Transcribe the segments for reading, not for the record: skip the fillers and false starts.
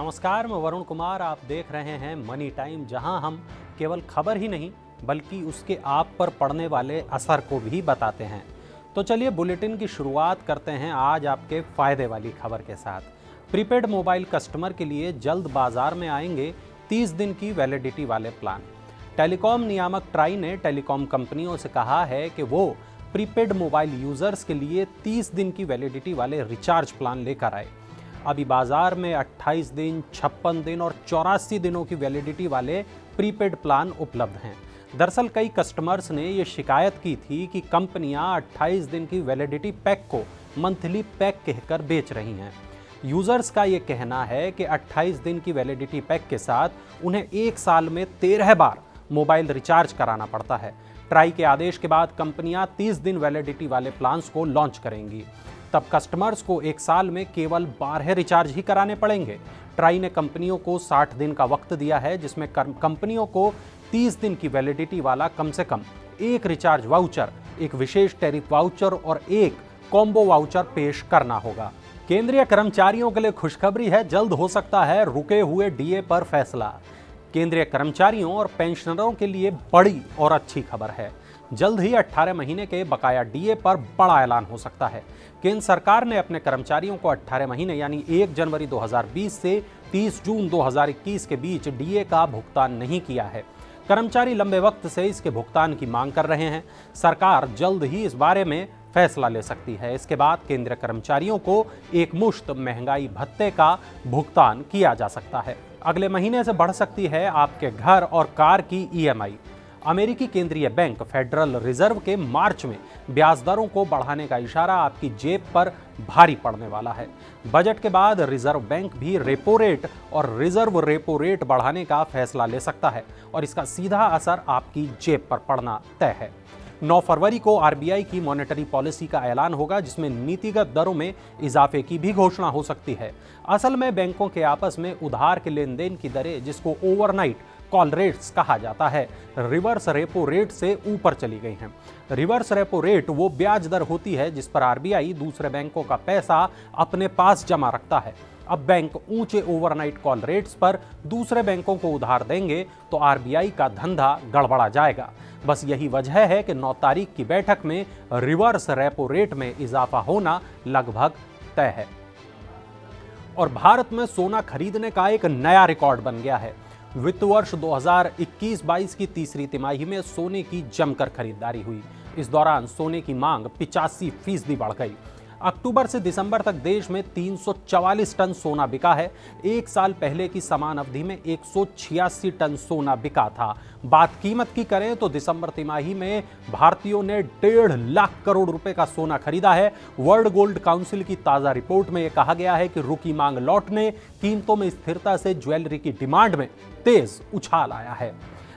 नमस्कार, मैं वरुण कुमार। आप देख रहे हैं मनी टाइम, जहां हम केवल खबर ही नहीं बल्कि उसके आप पर पड़ने वाले असर को भी बताते हैं। तो चलिए बुलेटिन की शुरुआत करते हैं आज आपके फायदे वाली खबर के साथ। प्रीपेड मोबाइल कस्टमर के लिए जल्द बाजार में आएंगे 30 दिन की वैलिडिटी वाले प्लान। टेलीकॉम नियामक ट्राई ने टेलीकॉम कंपनियों से कहा है कि वो प्रीपेड मोबाइल यूजर्स के लिए 30 दिन की वैलिडिटी वाले रिचार्ज प्लान लेकर आए। अभी बाजार में 28 दिन, 56 दिन और 84 दिनों की वैलिडिटी वाले प्रीपेड प्लान उपलब्ध हैं। दरअसल कई कस्टमर्स ने ये शिकायत की थी कि कंपनियां 28 दिन की वैलिडिटी पैक को मंथली पैक कहकर बेच रही हैं। यूजर्स का ये कहना है कि 28 दिन की वैलिडिटी पैक के साथ उन्हें एक साल में 13 बार मोबाइल रिचार्ज कराना पड़ता है। ट्राई के आदेश के बाद कंपनियां 30 दिन वैलिडिटी वाले प्लान्स को लॉन्च करेंगी। तब कस्टमर्स को एक साल में केवल 12 रिचार्ज ही कराने पड़ेंगे। ट्राई ने कंपनियों को 60 दिन का वक्त दिया है, जिसमें कंपनियों को 30 दिन की वैलिडिटी वाला कम से कम एक रिचार्ज वाउचर, एक विशेष टैरिफ वाउचर और एक कॉम्बो वाउचर पेश करना होगा। केंद्रीय कर्मचारियों के लिए खुशखबरी है, जल्द हो सकता है रुके हुए डीए पर फैसला। केंद्रीय कर्मचारियों और पेंशनरों के लिए बड़ी और अच्छी खबर है। जल्द ही 18 महीने के बकाया डीए पर बड़ा ऐलान हो सकता है। केंद्र सरकार ने अपने कर्मचारियों को 18 महीने यानी 1 जनवरी 2020 से 30 जून 2021 के बीच डीए का भुगतान नहीं किया है। कर्मचारी लंबे वक्त से इसके भुगतान की मांग कर रहे हैं। सरकार जल्द ही इस बारे में फैसला ले सकती है। इसके बाद केंद्रीय कर्मचारियों को एक मुश्त महंगाई भत्ते का भुगतान किया जा सकता है। अगले महीने से बढ़ सकती है आपके घर और कार की ईएमआई। अमेरिकी केंद्रीय बैंक फेडरल रिजर्व के मार्च में ब्याज दरों को बढ़ाने का इशारा आपकी जेब पर भारी पड़ने वाला है। बजट के बाद रिजर्व बैंक भी रेपो रेट और रिजर्व रेपो रेट बढ़ाने का फैसला ले सकता है और इसका सीधा असर आपकी जेब पर पड़ना तय है। 9 फरवरी को आरबीआई की मॉनेटरी पॉलिसी का ऐलान होगा, जिसमें नीतिगत दरों में इजाफे की भी घोषणा हो सकती है। असल में बैंकों के आपस में उधार के लेन देन की दरें, जिसको ओवरनाइट कॉल रेट्स कहा जाता है, रिवर्स रेपो रेट से ऊपर चली गई हैं। रिवर्स रेपो रेट वो ब्याज दर होती है जिस पर आरबीआई दूसरे बैंकों का पैसा अपने पास जमा रखता है। अब बैंक ऊंचे ओवरनाइट कॉल रेट्स पर दूसरे बैंकों को उधार देंगे तो आरबीआई का धंधा गड़बड़ा जाएगा। बस यही वजह है कि 9 तारीख की बैठक में रिवर्स रेपो रेट में इजाफा होना लगभग तय है। और भारत में सोना खरीदने का एक नया रिकॉर्ड बन गया है। वित्त वर्ष 2021-22 की तीसरी तिमाही में सोने की जमकर खरीदारी हुई। इस दौरान सोने की मांग 85% बढ़ गई। अक्टूबर से दिसंबर तक देश में 344 टन सोना बिका है। एक साल पहले की समान अवधि में 186 टन सोना बिका था। बात कीमत की करें तो दिसंबर तिमाही में भारतीयों ने 1.5 लाख करोड़ रुपए का सोना खरीदा है। वर्ल्ड गोल्ड काउंसिल की ताजा रिपोर्ट में यह कहा गया है कि रुकी मांग लौटने, कीमतों में स्थिरता से ज्वेलरी की डिमांड में तेज उछाल आया है।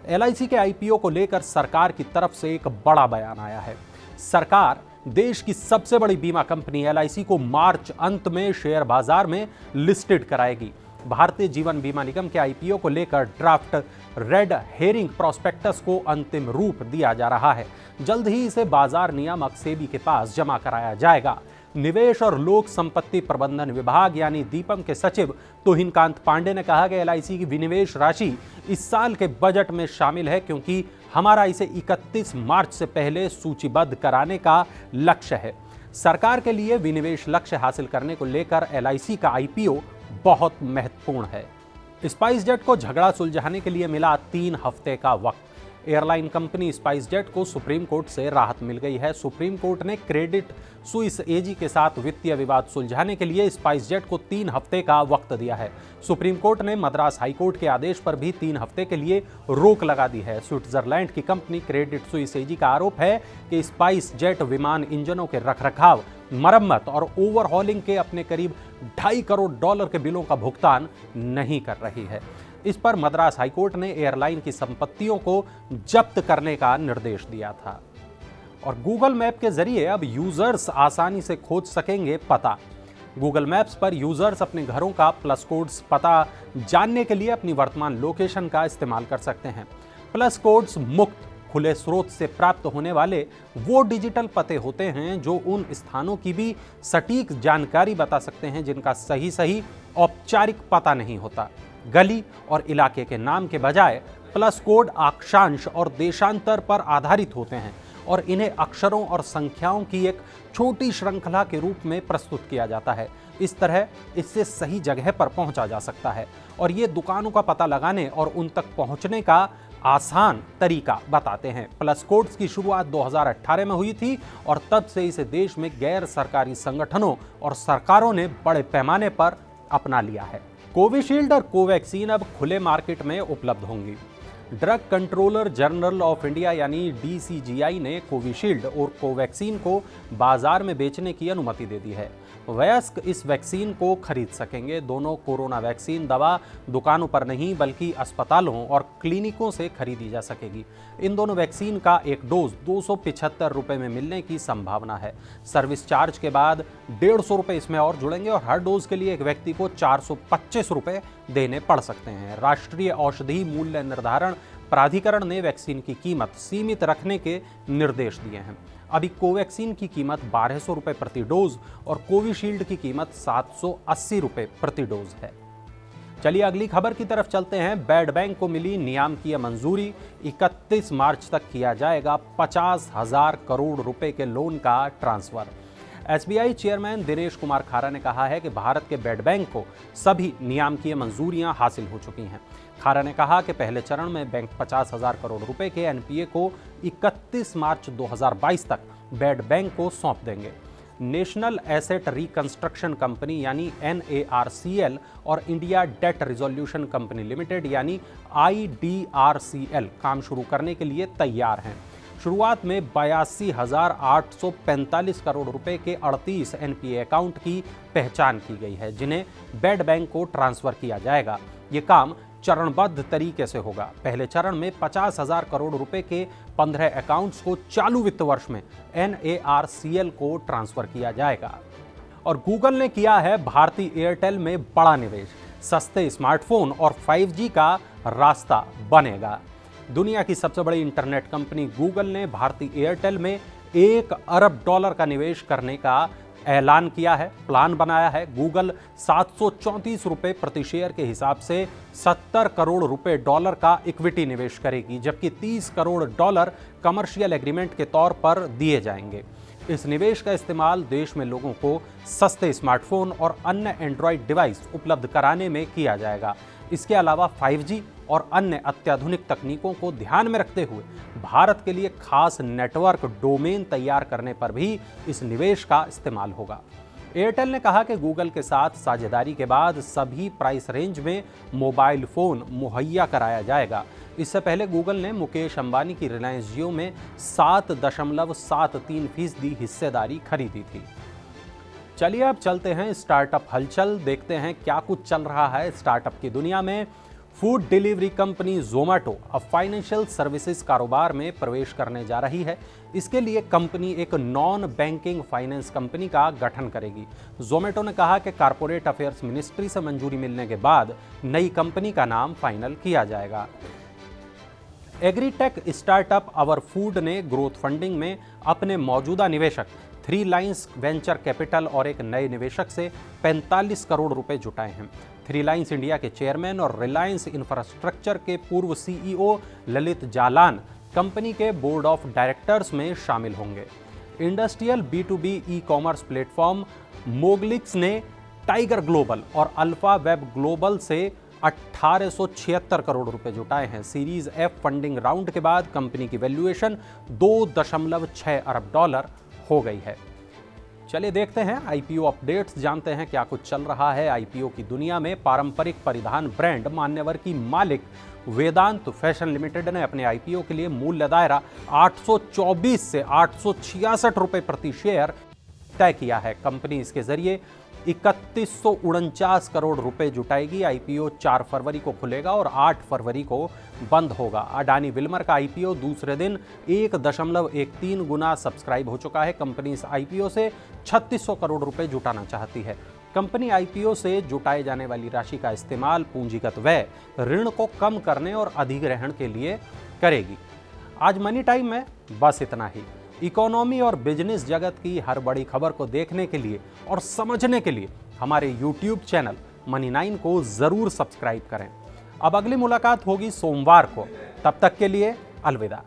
एलआईसी के आईपीओ को लेकर सरकार की तरफ से एक बड़ा बयान आया है। सरकार देश की सबसे बड़ी बीमा कंपनी एलआईसी को मार्च अंत में शेयर बाजार में लिस्टेड कराएगी। भारतीय जीवन बीमा निगम के आईपीओ को लेकर ड्राफ्ट रेड हेरिंग प्रोस्पेक्टस को अंतिम रूप दिया जा रहा है। जल्द ही इसे बाजार नियामक सेबी के पास जमा कराया जाएगा। निवेश और लोक संपत्ति प्रबंधन विभाग यानी दीपम के सचिव तुहिनकांत पांडे ने कहा कि एलआईसी की विनिवेश राशि इस साल के बजट में शामिल है, क्योंकि हमारा इसे 31 मार्च से पहले सूचीबद्ध कराने का लक्ष्य है। सरकार के लिए विनिवेश लक्ष्य हासिल करने को लेकर एलआईसी का आईपीओ बहुत महत्वपूर्ण है। स्पाइसजेट को झगड़ा सुलझाने के लिए मिला 3 हफ्ते का वक्त। एयरलाइन कंपनी स्पाइसजेट को सुप्रीम कोर्ट से राहत मिल गई है। सुप्रीम कोर्ट ने क्रेडिट सुइस एजी के साथ वित्तीय विवाद सुलझाने के लिए स्पाइसजेट को 3 हफ्ते का वक्त दिया है। सुप्रीम कोर्ट ने मद्रास हाईकोर्ट के आदेश पर भी 3 हफ्ते के लिए रोक लगा दी है। स्विट्जरलैंड की कंपनी क्रेडिट सुइस एजी का आरोप है कि स्पाइसजेट विमान इंजनों के रखरखाव, मरम्मत और ओवरहॉलिंग के अपने करीब $2.5 करोड़ के बिलों का भुगतान नहीं कर रही है। इस पर मद्रास हाईकोर्ट ने एयरलाइन की संपत्तियों को जब्त करने का निर्देश दिया था। और गूगल मैप के जरिए अब यूजर्स आसानी से खोज सकेंगे पता। गूगल मैप्स पर यूजर्स अपने घरों का प्लस कोड्स पता जानने के लिए अपनी वर्तमान लोकेशन का इस्तेमाल कर सकते हैं। प्लस कोड्स मुक्त खुले स्रोत से प्राप्त होने वाले वो डिजिटल पते होते हैं जो उन स्थानों की भी सटीक जानकारी बता सकते हैं जिनका सही औपचारिक पता नहीं होता। गली और इलाके के नाम के बजाय प्लस कोड अक्षांश और देशांतर पर आधारित होते हैं और इन्हें अक्षरों और संख्याओं की एक छोटी श्रृंखला के रूप में प्रस्तुत किया जाता है। इस तरह इससे सही जगह पर पहुंचा जा सकता है और ये दुकानों का पता लगाने और उन तक पहुंचने का आसान तरीका बताते हैं। प्लस कोड्स की शुरुआत 2018 में हुई थी और तब से इसे देश में गैर सरकारी संगठनों और सरकारों ने बड़े पैमाने पर अपना लिया है। कोविशील्ड और कोवैक्सीन अब खुले मार्केट में उपलब्ध होंगी। Drug controller general of India यानी DCGI ने कोविशील्ड और कोवैक्सीन को बाजार में बेचने की अनुमति दे दी है। वयस्क इस वैक्सीन को खरीद सकेंगे। दोनों कोरोना वैक्सीन दवा दुकानों पर नहीं बल्कि अस्पतालों और क्लिनिकों से खरीदी जा सकेगी। इन दोनों वैक्सीन का एक डोज 275 रुपए में मिलने की संभावना है। सर्विस चार्ज के बाद 150 रुपए इसमें और जुड़ेंगे और हर डोज के लिए एक व्यक्ति को 425 रुपए देने पड़ सकते हैं। राष्ट्रीय औषधि मूल्य निर्धारण प्राधिकरण ने वैक्सीन की कीमत सीमित रखने के निर्देश दिए हैं। अभी कोवैक्सीन की कीमत 1200 रुपए प्रति डोज और कोविशील्ड की कीमत 780 रुपए प्रति डोज है। चलिए अगली खबर की तरफ चलते हैं। बैड बैंक को मिली नियामकीय मंजूरी। 31 मार्च तक किया जाएगा 50,000 करोड़ रुपए के लोन का transfer. SBI chairman Dinesh Kumar खारा ने कहा है कि भारत के बैड बैंक को सभी नियामकीय मंजूरियां हासिल हो चुकी हैं। खारा ने कहा कि पहले चरण में बैंक 50,000 करोड़ रुपए के NPA को 31 मार्च 2022 तक बैड बैंक को सौंप देंगे। नेशनल एसेट रिकंस्ट्रक्शन कंपनी यानी NARCL और India Debt Resolution Company Limited यानी IDRCL काम शुरू करने के लिए तैयार हैं। शुरुआत में 82,845 करोड़ रुपए के 38 NPA अकाउंट की पहचान की गई है जिन्हें बैड बैंक को ट्रांसफर किया जाएगा। ये काम चरणबद्ध तरीके से होगा। पहले चरण में 50,000 करोड़ रुपए के 15 अकाउंट्स को चालू वित्त वर्ष में NARCL को ट्रांसफर किया जाएगा। और गूगल ने किया है भारती एयरटेल में बड़ा निवेश। सस्ते स्मार्टफोन और 5G का रास्ता बनेगा। दुनिया की सबसे बड़ी इंटरनेट कंपनी गूगल ने भारती एयरटेल में $1 अरब का निवेश करने का ऐलान किया है, प्लान बनाया है। गूगल 734 रुपए प्रति शेयर के हिसाब से $70 करोड़ का इक्विटी निवेश करेगी, जबकि $30 करोड़ कमर्शियल एग्रीमेंट के तौर पर दिए जाएंगे। इस निवेश का इस्तेमाल देश में लोगों को सस्ते स्मार्टफोन और अन्य एंड्रॉयड डिवाइस उपलब्ध कराने में किया जाएगा। इसके अलावा 5G और अन्य अत्याधुनिक तकनीकों को ध्यान में रखते हुए भारत के लिए खास नेटवर्क डोमेन तैयार करने पर भी इस निवेश का इस्तेमाल होगा। एयरटेल ने कहा कि गूगल के साथ साझेदारी के बाद सभी प्राइस रेंज में मोबाइल फोन मुहैया कराया जाएगा। इससे पहले गूगल ने मुकेश अंबानी की रिलायंस जियो में 7.73% हिस्सेदारी खरीदी थी। चलिए अब चलते हैं स्टार्टअप हलचल, देखते हैं क्या कुछ चल रहा है स्टार्टअप की दुनिया में। फूड डिलीवरी कंपनी जोमैटो अब फाइनेंशियल सर्विसेज कारोबार में प्रवेश करने जा रही है। इसके लिए कंपनी एक नॉन बैंकिंग फाइनेंस कंपनी का गठन करेगी। जोमैटो ने कहा कि कॉर्पोरेट अफेयर्स मिनिस्ट्री से मंजूरी मिलने के बाद नई कंपनी का नाम फाइनल किया जाएगा। एग्रीटेक स्टार्टअप आवर फूड ने ग्रोथ फंडिंग में अपने मौजूदा निवेशक 3 लाइन्स वेंचर कैपिटल और एक नए निवेशक से 45 करोड़ रुपए जुटाए हैं। 3 लाइन्स इंडिया के चेयरमैन और रिलायंस इंफ्रास्ट्रक्चर के पूर्व CEO ललित जालान कंपनी के बोर्ड ऑफ डायरेक्टर्स में शामिल होंगे। Industrial B2B e commerce platform Moglix ने टाइगर ग्लोबल और अल्फा वेब ग्लोबल से 1876 करोड़ रुपए जुटाए हैं। सीरीज F फंडिंग राउंड के बाद कंपनी की वैल्यूएशन $2.6 अरब हो गई है। चलिए देखते हैं IPO अपडेट्स, जानते हैं क्या कुछ चल रहा है IPO की दुनिया में। पारंपरिक परिधान ब्रांड मान्यवर की मालिक वेदांत फैशन लिमिटेड ने अपने IPO के लिए मूल्य दायरा 824 से 866 रुपए प्रति शेयर तय किया है। कंपनी इसके जरिए 3149 करोड़ रुपए जुटाएगी। IPO 4 फरवरी को खुलेगा और 8 फरवरी को बंद होगा। अडानी विल्मर का IPO दूसरे दिन 1.13 गुना सब्सक्राइब हो चुका है। कंपनी इस IPO से 3600 करोड़ रुपए जुटाना चाहती है। कंपनी IPO से जुटाए जाने वाली राशि का इस्तेमाल पूंजीगत व्यय, ऋण को कम करने और अधिग्रहण के लिए करेगी। आज मनी टाइम में बस इतना ही। इकोनॉमी और बिजनेस जगत की हर बड़ी खबर को देखने के लिए और समझने के लिए हमारे YouTube चैनल मनी 9 को जरूर सब्सक्राइब करें। अब अगली मुलाकात होगी सोमवार को, तब तक के लिए अलविदा।